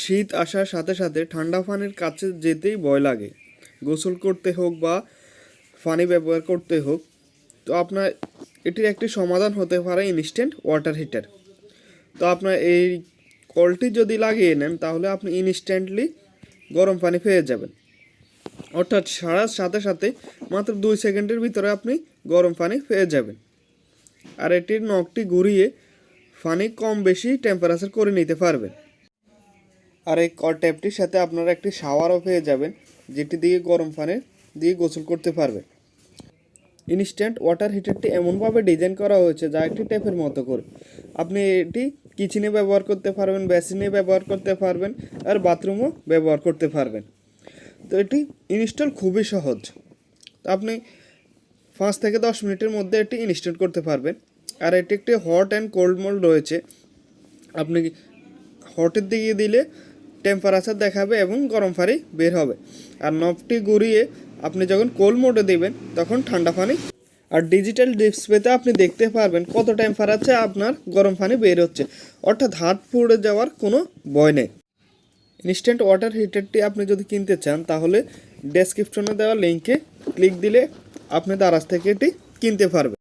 শীত আসার সাথে সাথে ঠান্ডা পানির কাছে যেতেই ভয় লাগে। গোসল করতে হোক বা পানি ব্যবহার করতে হোক, তো আপনার এটির একটি সমাধান হতে পারে ইনস্ট্যান্ট ওয়াটার হিটার। তো আপনার এই কলটি যদি লাগিয়ে নেন তাহলে আপনি ইনস্ট্যান্টলি গরম পানি পেয়ে যাবেন, অর্থাৎ সারার সাথে সাথে মাত্র 2 সেকেন্ডের ভিতরে আপনি গরম পানি পেয়ে যাবেন। আর এটির নখটি ঘুরিয়ে পানি কম বেশি টেম্পারেচার করে নিতে পারবেন। আর এই ট্যাপটির সাথে আপনারা একটি শাওয়ারও পেয়ে যাবেন, যেটি দিয়ে গরম পানি দিয়ে গোসল করতে পারবেন। ইনস্ট্যান্ট ওয়াটার হিটারটি এমনভাবে ডিজাইন করা হয়েছে যা একটি ট্যাপের মতো করে। আপনি এটি কিচেনে ব্যবহার করতে পারবেন, বেসিনে ব্যবহার করতে পারবেন, আর বাথরুমও ব্যবহার করতে পারবেন। তো এটি ইনস্টল খুবই সহজ। তো আপনি 5 থেকে 10 মিনিটের মধ্যে এটি ইনস্টল করতে পারবেন। আর এটি একটি হট অ্যান্ড কোল্ড মোড রয়েছে। আপনি হটের দিকে দিলে টেম্পারেচার দেখাবে এবং গরম পানি বের হবে, আর নবটি ঘুরিয়ে আপনি যখন কোল্ড মোডে দেবেন তখন ঠান্ডা পানি। আর ডিজিটাল ডিসপ্লেতে আপনি দেখতে পারবেন কত টেম্পারেচারে আপনার গরম পানি বের হচ্ছে, অর্থাৎ হাত পুড়ে যাওয়ার কোনো ভয় নেই। ইনস্ট্যান্ট ওয়াটার হিটারটি আপনি যদি কিনতে চান তাহলে ডেসক্রিপশনে দেওয়া লিঙ্কে ক্লিক দিলে আপনি দারাজ থেকে এটি কিনতে পারবেন।